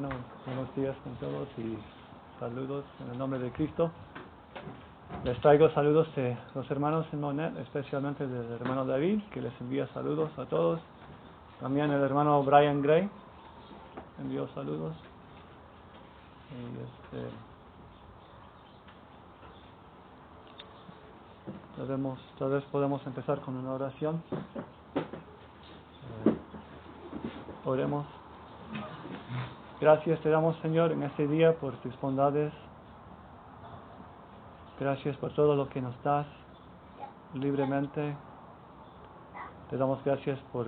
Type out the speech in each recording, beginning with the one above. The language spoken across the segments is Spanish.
Bueno, buenos días con todos y saludos en el nombre de Cristo. Les traigo saludos de los hermanos en Monet, especialmente del hermano David, que les envía saludos a todos. También el hermano Brian Gray envió saludos. Y tal vez podemos empezar con una oración. Oremos. Gracias te damos, Señor, en este día por tus bondades. Gracias por todo lo que nos das libremente. Te damos gracias por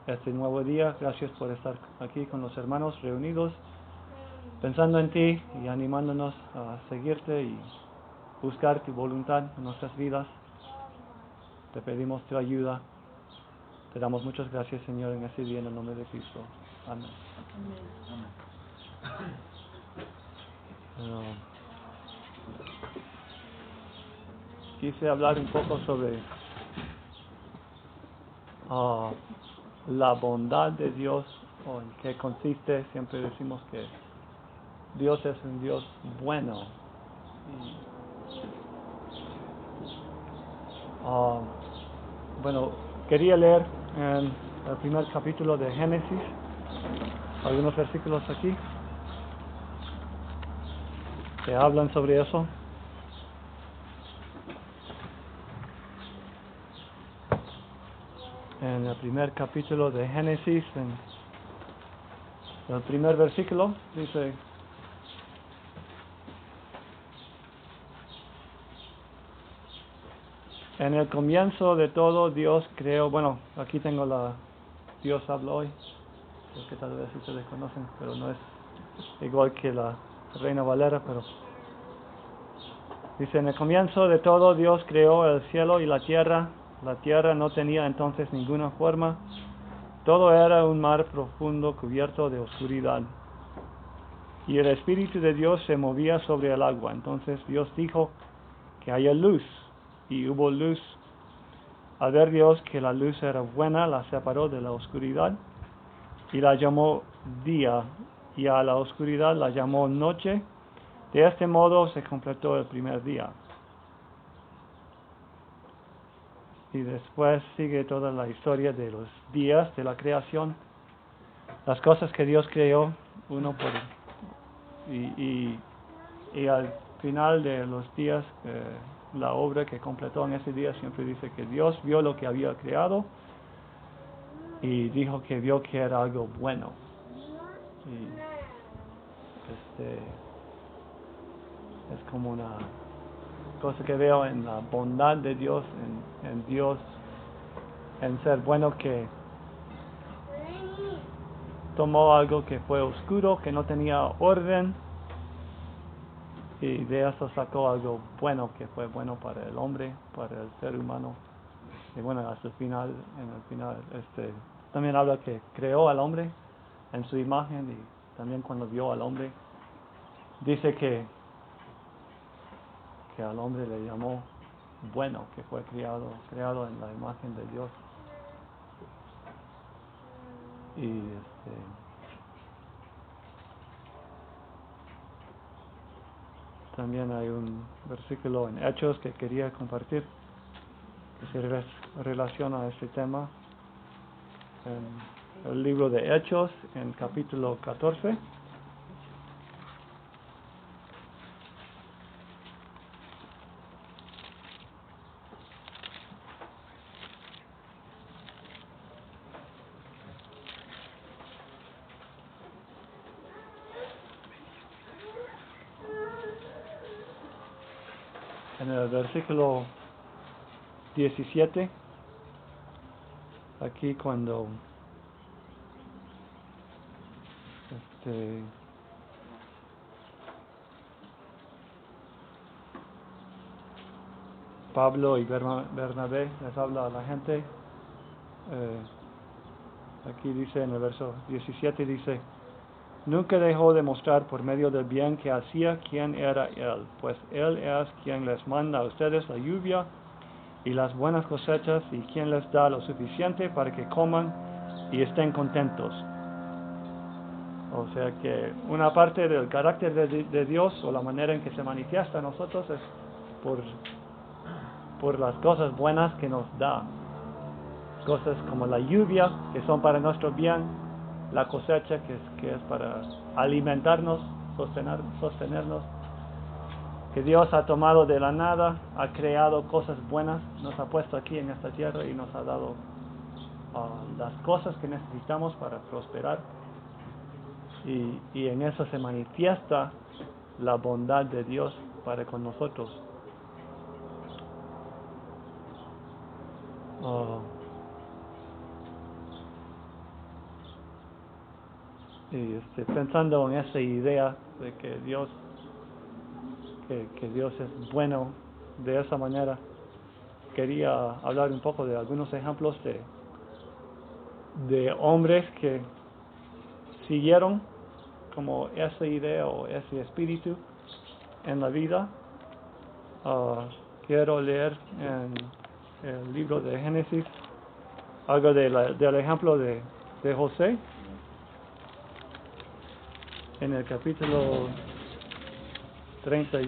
este nuevo día. Gracias por estar aquí con los hermanos reunidos, pensando en ti y animándonos a seguirte y buscar tu voluntad en nuestras vidas. Te pedimos tu ayuda. Te damos muchas gracias, Señor, en este día, en el nombre de Cristo. Amén. Quise hablar un poco sobre la bondad de Dios, o en qué consiste. Siempre decimos que Dios es un Dios bueno. Bueno, quería leer en el primer capítulo de Génesis algunos versículos aquí que hablan sobre eso. En el primer capítulo de Génesis, en el primer versículo, dice: en el comienzo de todo Dios creó. Bueno, aquí tengo Dios habló hoy, que tal vez ustedes conocen, pero no es igual que la Reina Valera, pero dice: en el comienzo de todo Dios creó el cielo y la tierra. La tierra no tenía entonces ninguna forma. Todo era un mar profundo cubierto de oscuridad. Y el Espíritu de Dios se movía sobre el agua. Entonces Dios dijo: que haya luz. Y hubo luz. Al ver Dios que la luz era buena, la separó de la oscuridad y la llamó día, y a la oscuridad la llamó noche. De este modo se completó el primer día. Y después sigue toda la historia de los días de la creación, las cosas que Dios creó uno por y al final de los días, la obra que completó en ese día siempre dice que Dios vio lo que había creado y dijo que vio que era algo bueno. Y es como una cosa que veo en la bondad de Dios, en Dios, en ser bueno, que tomó algo que fue oscuro, que no tenía orden, y de eso sacó algo bueno, que fue bueno para el hombre, para el ser humano. Y bueno, hasta el final, también habla que creó al hombre en su imagen, y también cuando vio al hombre, dice que al hombre le llamó bueno, que fue creado en la imagen de Dios. Y también hay un versículo en Hechos que quería compartir, que se relaciona a este tema. En el libro de Hechos, en capítulo 14. En el versículo 17, aquí cuando Pablo y Bernabé les habla a la gente, aquí dice en el verso 17, dice: nunca dejó de mostrar por medio del bien que hacía quién era Él, pues Él es quien les manda a ustedes la lluvia y las buenas cosechas, y quien les da lo suficiente para que coman y estén contentos. O sea que una parte del carácter de Dios o la manera en que se manifiesta a nosotros es por las cosas buenas que nos da. Cosas como la lluvia, que son para nuestro bien, la cosecha, que es para alimentarnos, sostenernos, que Dios ha tomado de la nada, ha creado cosas buenas, nos ha puesto aquí en esta tierra y nos ha dado las cosas que necesitamos para prosperar, y en eso se manifiesta la bondad de Dios para con nosotros. Y pensando en esa idea de que Dios es bueno de esa manera, quería hablar un poco de algunos ejemplos de hombres que siguieron como esa idea o ese espíritu en la vida. Quiero leer en el libro de Génesis algo del ejemplo de José en el capítulo 30.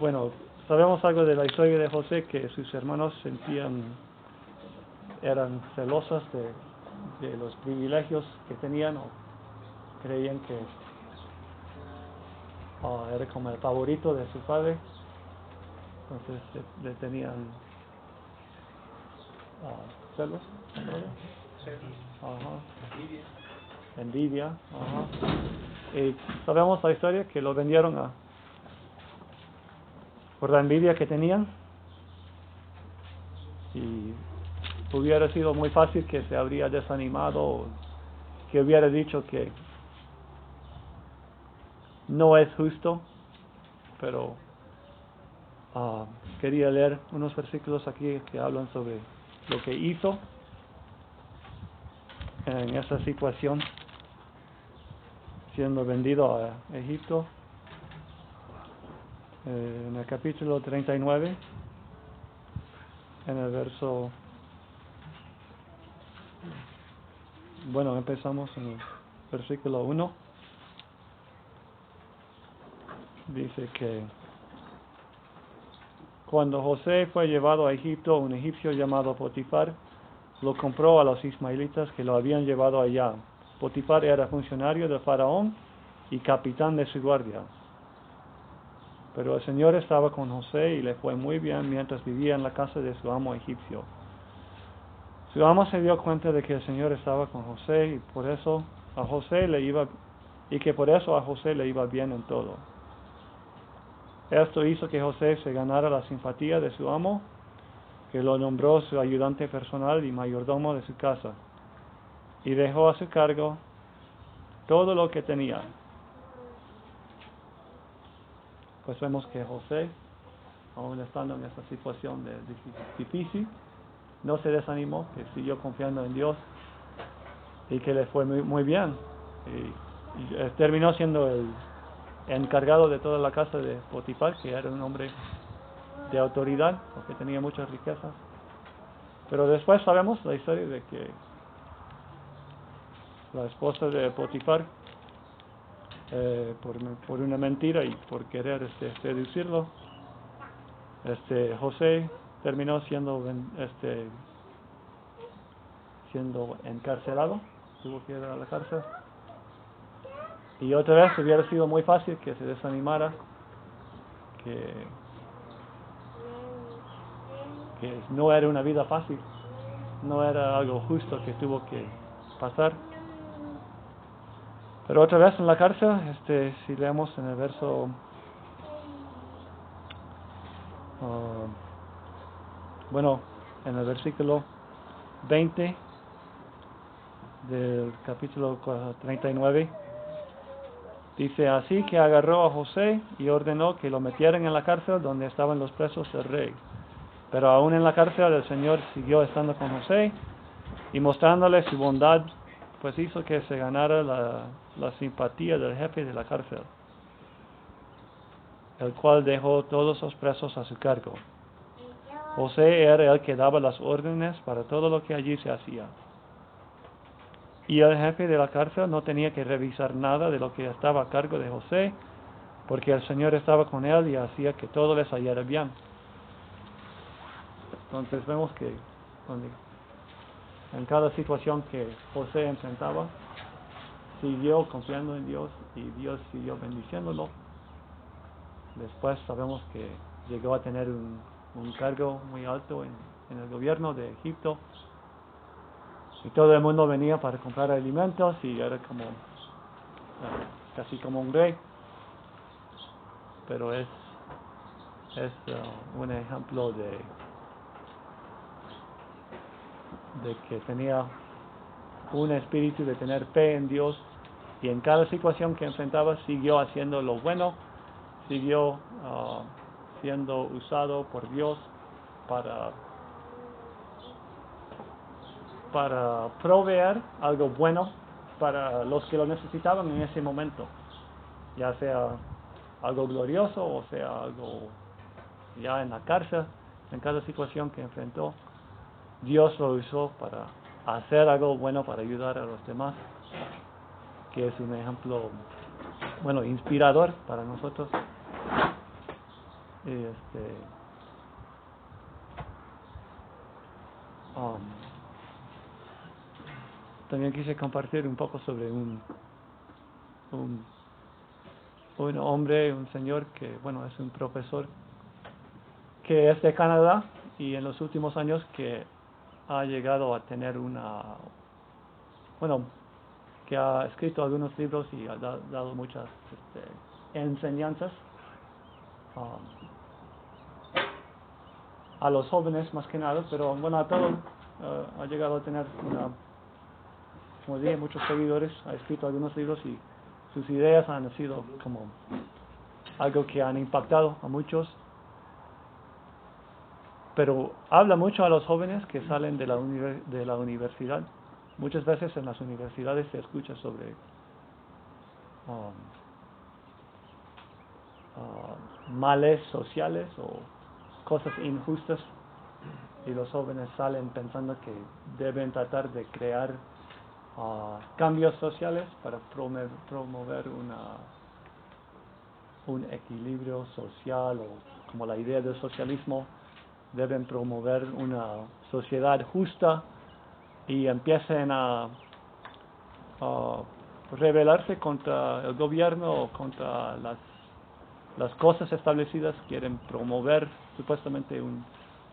Bueno, sabemos algo de la historia de José, que sus hermanos eran celosos de los privilegios que tenían, o creían que era como el favorito de su padre. Entonces le tenían celos, envidia. Y sabemos la historia, que lo vendieron por la envidia que tenían, y hubiera sido muy fácil que se habría desanimado, o que hubiera dicho que no es justo, pero quería leer unos versículos aquí que hablan sobre lo que hizo en esa situación, siendo vendido a Egipto. En el capítulo 39, en el verso, bueno, empezamos en el versículo 1, dice que cuando José fue llevado a Egipto, un egipcio llamado Potifar lo compró a los ismaelitas que lo habían llevado allá. Potifar era funcionario de Faraón y capitán de su guardia. Pero el Señor estaba con José y le fue muy bien mientras vivía en la casa de su amo egipcio. Su amo se dio cuenta de que el Señor estaba con José y que por eso a José le iba bien en todo. Esto hizo que José se ganara la simpatía de su amo, que lo nombró su ayudante personal y mayordomo de su casa, y dejó a su cargo todo lo que tenía. Pues vemos que José, aún estando en esta situación difícil, no se desanimó, que siguió confiando en Dios, y que le fue muy bien. Y terminó siendo el encargado de toda la casa de Potifar, que era un hombre de autoridad, porque tenía muchas riquezas. Pero después sabemos la historia de que la esposa de Potifar, por una mentira y por querer seducirlo, José terminó siendo encarcelado, tuvo que ir a la cárcel. Y otra vez hubiera sido muy fácil que se desanimara, que no era una vida fácil, no era algo justo que tuvo que pasar. Pero otra vez en la cárcel, si leemos en el verso en el versículo 20 del capítulo 39, dice: así que agarró a José y ordenó que lo metieran en la cárcel donde estaban los presos del rey. Pero aún en la cárcel el Señor siguió estando con José y mostrándole su bondad, pues hizo que se ganara la simpatía del jefe de la cárcel, el cual dejó todos los presos a su cargo. José era el que daba las órdenes para todo lo que allí se hacía. Y el jefe de la cárcel no tenía que revisar nada de lo que estaba a cargo de José, porque el Señor estaba con él y hacía que todo les saliera bien. Entonces vemos que en cada situación que José enfrentaba, siguió confiando en Dios y Dios siguió bendiciéndolo. Después sabemos que llegó a tener un cargo muy alto en el gobierno de Egipto. Y todo el mundo venía para comprar alimentos y era como casi como un rey. Pero es un ejemplo de que tenía un espíritu de tener fe en Dios, y en cada situación que enfrentaba siguió haciendo lo bueno, siguió siendo usado por Dios para proveer algo bueno para los que lo necesitaban en ese momento, ya sea algo glorioso o sea algo ya en la cárcel. En cada situación que enfrentó, Dios lo usó para hacer algo bueno, para ayudar a los demás, que es un ejemplo, bueno, inspirador para nosotros. Y también quise compartir un poco sobre un hombre, un señor que, bueno, es un profesor que es de Canadá, y en los últimos años que ha llegado a tener que ha escrito algunos libros y ha dado muchas enseñanzas a los jóvenes más que nada, pero bueno, a todos. Ha llegado a tener como dije, muchos seguidores, ha escrito algunos libros y sus ideas han sido como algo que han impactado a muchos. Pero habla mucho a los jóvenes que salen de la universidad. Muchas veces en las universidades se escucha sobre males sociales o cosas injustas, y los jóvenes salen pensando que deben tratar de crear cambios sociales para promover un equilibrio social, o como la idea del socialismo, deben promover una sociedad justa, y empiecen a rebelarse contra el gobierno o contra las cosas establecidas. Quieren promover supuestamente un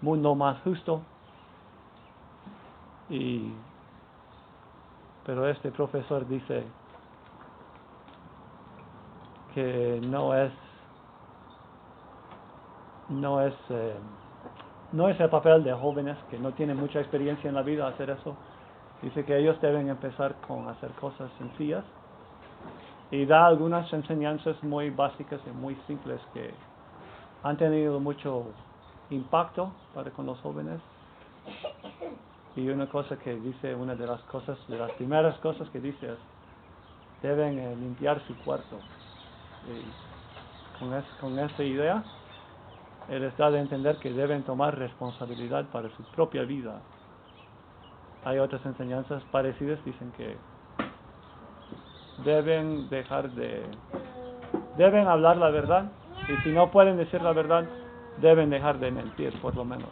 mundo más justo. Pero este profesor dice que no es el papel de jóvenes que no tienen mucha experiencia en la vida hacer eso. Dice que ellos deben empezar con hacer cosas sencillas, y da algunas enseñanzas muy básicas y muy simples que han tenido mucho impacto con los jóvenes. Y una cosa que dice, una de las primeras cosas que dice es: deben limpiar su cuarto. Y con esta idea, él está de entender que deben tomar responsabilidad para su propia vida. Hay otras enseñanzas parecidas, dicen que deben hablar la verdad, y si no pueden decir la verdad, deben dejar de mentir, por lo menos.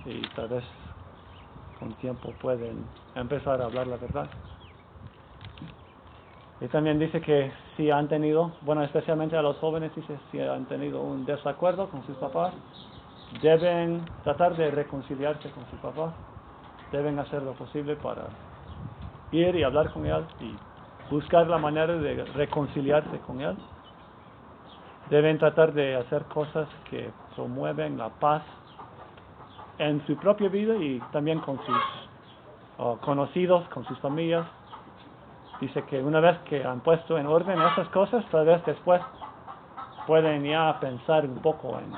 Y tal vez con tiempo pueden empezar a hablar la verdad. Y también dice que si han tenido, especialmente a los jóvenes, dice, si han tenido un desacuerdo con sus papás, deben tratar de reconciliarse con su papá. Deben hacer lo posible para ir y hablar con él y buscar la manera de reconciliarse con él. Deben tratar de hacer cosas que promueven la paz en su propia vida y también con sus conocidos, con sus familias. Dice que una vez que han puesto en orden esas cosas, tal vez después pueden ya pensar un poco en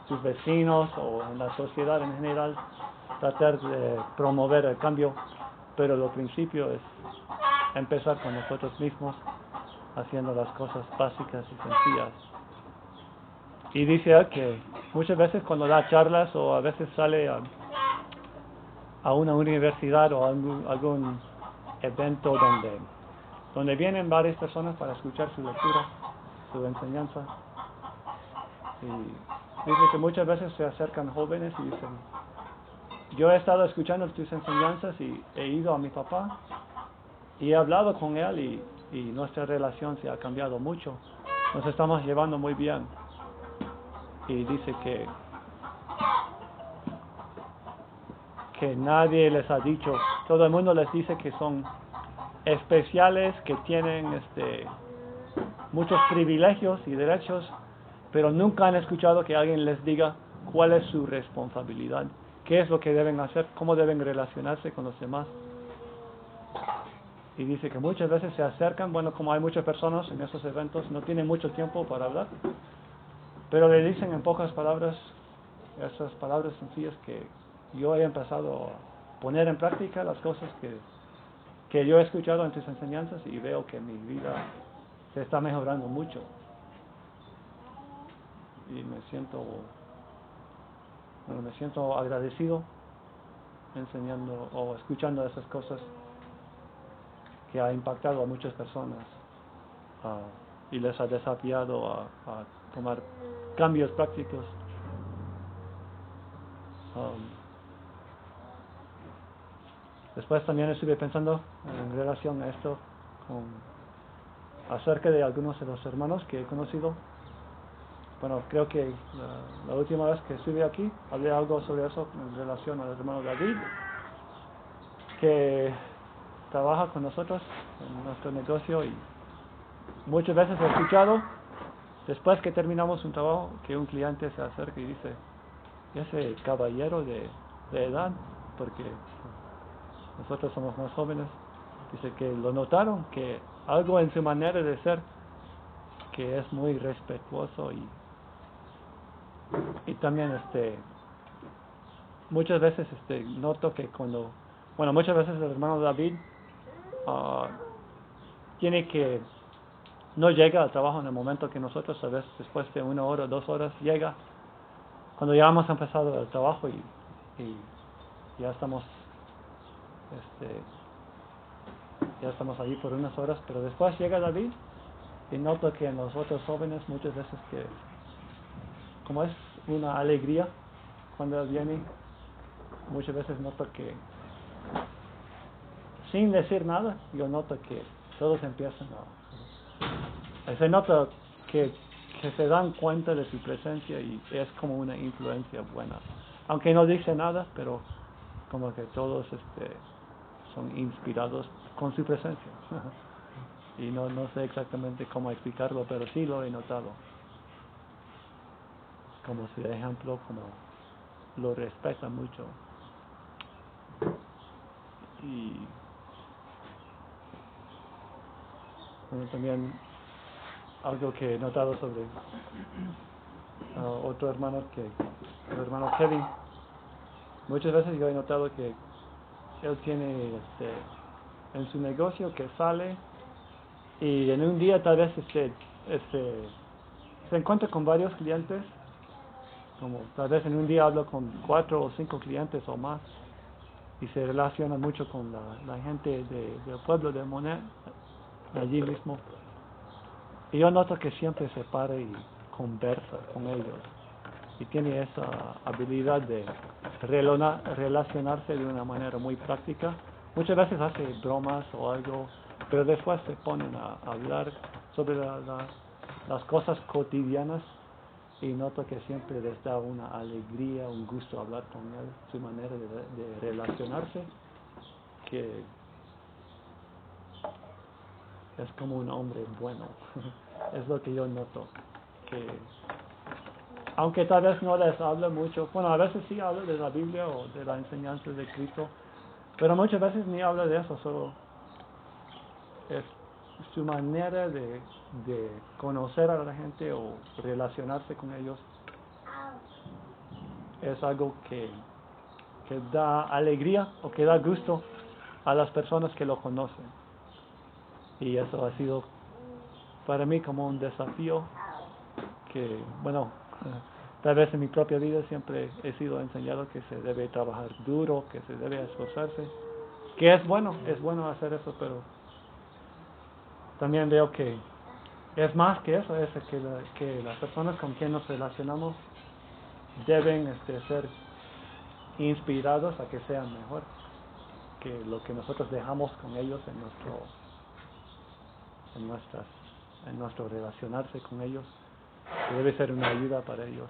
sus vecinos o en la sociedad en general, tratar de promover el cambio, pero lo principio es empezar con nosotros mismos, haciendo las cosas básicas y sencillas. Y dice él que muchas veces cuando da charlas, o a veces sale a una universidad o algún evento donde vienen varias personas para escuchar su lectura, su enseñanza. Y dice que muchas veces se acercan jóvenes y dicen, yo he estado escuchando tus enseñanzas y he ido a mi papá y he hablado con él y nuestra relación se ha cambiado mucho. Nos estamos llevando muy bien. Y dice que nadie les ha dicho, todo el mundo les dice que son especiales, que tienen muchos privilegios y derechos, pero nunca han escuchado que alguien les diga cuál es su responsabilidad, qué es lo que deben hacer, cómo deben relacionarse con los demás. Y dice que muchas veces se acercan, bueno, como hay muchas personas en esos eventos, no tienen mucho tiempo para hablar, pero le dicen en pocas palabras, esas palabras sencillas que yo he empezado a poner en práctica, las cosas que yo he escuchado en tus enseñanzas y veo que mi vida se está mejorando mucho. Y me siento agradecido enseñando o escuchando esas cosas que ha impactado a muchas personas y les ha desafiado a tomar cambios prácticos. Después también estuve pensando en relación a esto acerca de algunos de los hermanos que he conocido. Bueno, creo que la última vez que estuve aquí hablé algo sobre eso en relación al hermano David, que trabaja con nosotros en nuestro negocio, y muchas veces he escuchado, después que terminamos un trabajo, que un cliente se acerca y dice, ese caballero de edad, porque nosotros somos más jóvenes, dice que lo notaron, que algo en su manera de ser, que es muy respetuoso y también muchas veces noto que muchas veces el hermano David tiene que no llega al trabajo en el momento que nosotros, a veces después de 1 hora, 2 horas, llega cuando ya hemos empezado el trabajo y ya estamos allí por unas horas, pero después llega David y noto que en los otros jóvenes muchas veces que como es una alegría cuando él viene, muchas veces noto que sin decir nada, yo noto que todos empiezan se nota que se dan cuenta de su presencia y es como una influencia buena, aunque no dice nada, pero como que todos son inspirados con su presencia. Y no sé exactamente cómo explicarlo, pero sí lo he notado. Como su ejemplo, como lo respeta mucho. Y bueno, también algo que he notado sobre otro hermano, el hermano Kevin. Muchas veces yo he notado que él tiene en su negocio que sale y en un día tal vez se encuentra con varios clientes, como tal vez en un día habla con 4 o 5 clientes o más, y se relaciona mucho con la gente del pueblo de Monet, allí mismo. Y yo noto que siempre se para y conversa con ellos, y tiene esa habilidad de relacionarse de una manera muy práctica. Muchas veces hace bromas o algo, pero después se ponen a hablar sobre las cosas cotidianas, y noto que siempre les da una alegría, un gusto hablar con él, su manera de relacionarse, que es como un hombre bueno. Es lo que yo noto, que aunque tal vez no les hable mucho, bueno, a veces sí habla de la Biblia o de la enseñanza de Cristo, pero muchas veces ni habla de eso, solo es su manera de conocer a la gente o relacionarse con ellos. Es algo que da alegría o que da gusto a las personas que lo conocen. Y eso ha sido para mí como un desafío que, bueno, tal vez en mi propia vida siempre he sido enseñado que se debe trabajar duro, que se debe esforzarse, que es bueno hacer eso, pero también veo que es más que eso, es que las personas con quien nos relacionamos deben ser inspirados a que sean mejor que lo que nosotros dejamos con ellos en nuestro relacionarse con ellos, que debe ser una ayuda para ellos.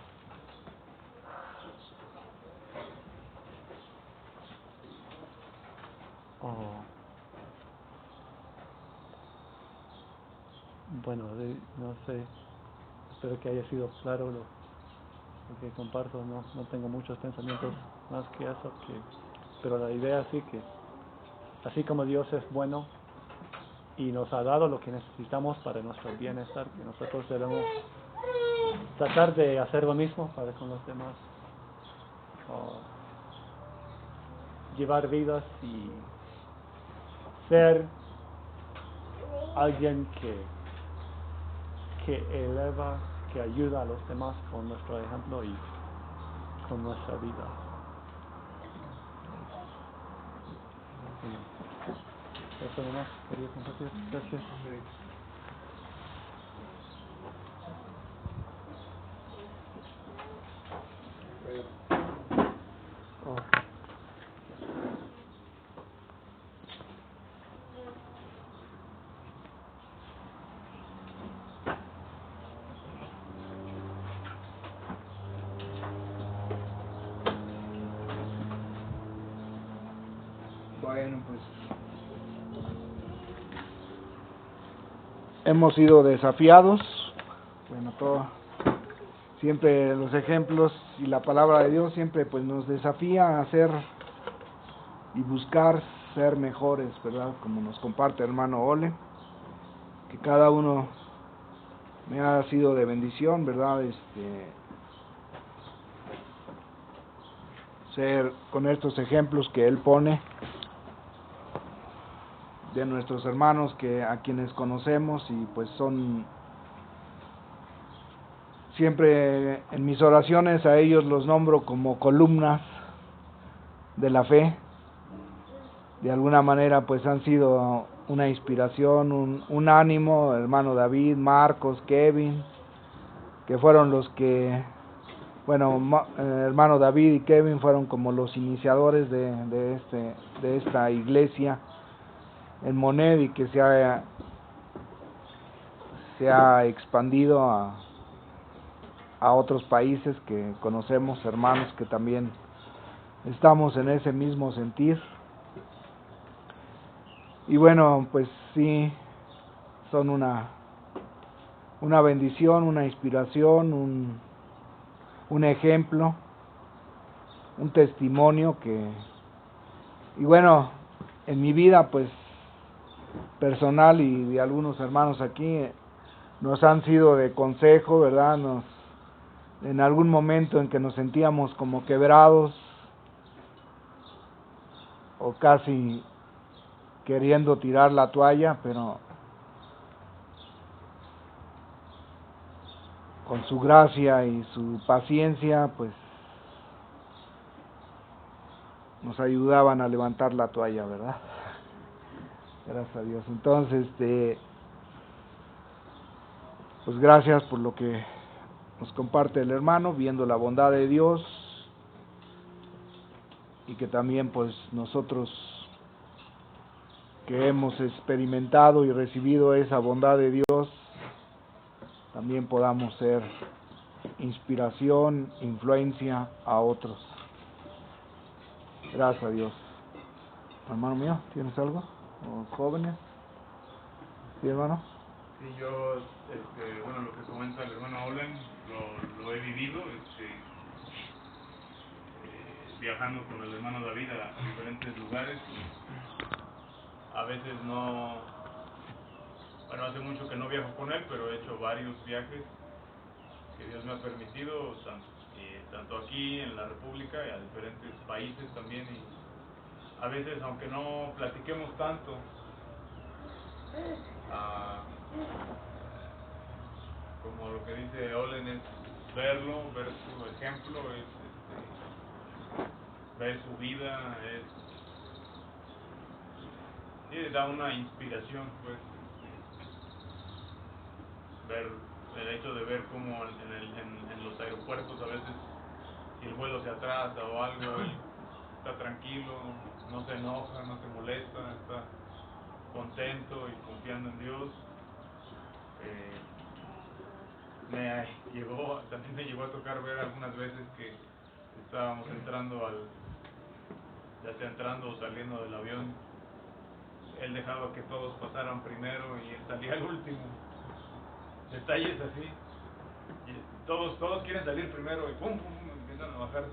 Bueno, no sé, espero que haya sido claro lo que comparto. No tengo muchos pensamientos más que eso, pero la idea sí que así como Dios es bueno y nos ha dado lo que necesitamos para nuestro bienestar, que nosotros debemos tratar de hacer lo mismo para con los demás, llevar vidas y ser alguien que eleva, que ayuda a los demás con nuestro ejemplo y con nuestra vida. Eso nomás quería compartir. Gracias. Bueno, pues hemos sido desafiados. Bueno, siempre los ejemplos y la palabra de Dios siempre pues nos desafía a hacer y buscar ser mejores, ¿verdad? Como nos comparte hermano Ole, que cada uno me ha sido de bendición, ¿verdad? Ser con estos ejemplos que él pone de nuestros hermanos a quienes conocemos, y pues son siempre en mis oraciones a ellos los nombro como columnas de la fe. De alguna manera pues han sido una inspiración, un ánimo, hermano David, Marcos, Kevin, que fueron los que, bueno, hermano David y Kevin fueron como los iniciadores de esta iglesia en Moned, y que se ha expandido a otros países que conocemos, hermanos que también estamos en ese mismo sentir. Y bueno, pues sí, son una bendición, una inspiración, un ejemplo, un testimonio y bueno, en mi vida pues personal y de algunos hermanos aquí nos han sido de consejo, ¿verdad? En algún momento en que nos sentíamos como quebrados o casi queriendo tirar la toalla, pero con su gracia y su paciencia pues nos ayudaban a levantar la toalla, ¿verdad? Gracias a Dios. Entonces, pues gracias por lo que nos comparte el hermano, viendo la bondad de Dios, y que también pues nosotros que hemos experimentado y recibido esa bondad de Dios, también podamos ser inspiración, influencia a otros. Gracias a Dios. Hermano mío, ¿tienes algo? ¿O jóvenes? ¿Sí, hermano? Sí, yo, bueno, lo que comenta el hermano Olen, lo he vivido, viajando con el hermano David a diferentes lugares. A veces no, bueno, hace mucho que no viajo con él, pero he hecho varios viajes que Dios me ha permitido, tanto aquí en la República y a diferentes países también. Y a veces, aunque no platiquemos tanto, como lo que dice Olen, es verlo, ver su ejemplo, ver su vida, sí, da una inspiración, pues, ver el hecho de ver cómo en los aeropuertos a veces si el vuelo se atrasa o algo, él está tranquilo, no se enoja, no se molesta, está contento y confiando en Dios. También me llegó a tocar ver algunas veces que estábamos ya sea entrando o saliendo del avión, él dejaba que todos pasaran primero y él salía al último. Detalles así, y todos quieren salir primero y pum, empiezan a bajar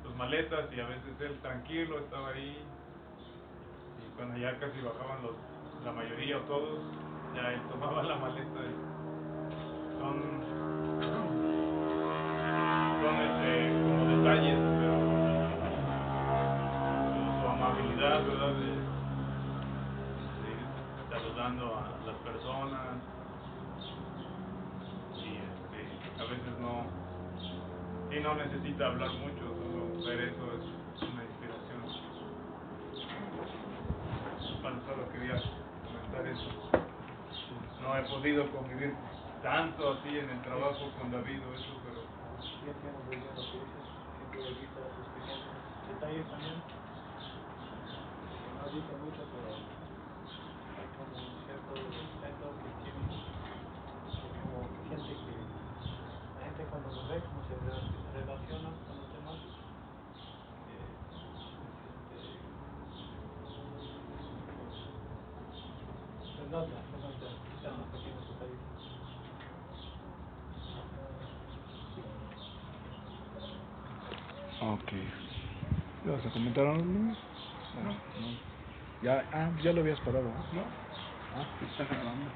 sus maletas, y a veces él tranquilo estaba ahí, y cuando ya casi bajaban la mayoría o todos, ya él tomaba la maleta. Son como detalles, pero su amabilidad, ¿verdad? De ir saludando a las personas, y a veces no necesita hablar mucho, solo ver eso es una inspiración. Solo quería comentar eso. No he podido convivir tanto así en el trabajo con David o eso, pero Sí, entiendo muy bien lo que dices, siempre he visto esos pequeños detalles también, que no has visto mucho, pero hay como un cierto respeto que tiene, como que siente que la gente cuando lo ve, como se relaciona con los demás, se nota quizás los pequeños detalles. Ok. ¿Le vas a comentar algo? No. Ya lo habías parado, ¿no? No, está grabando.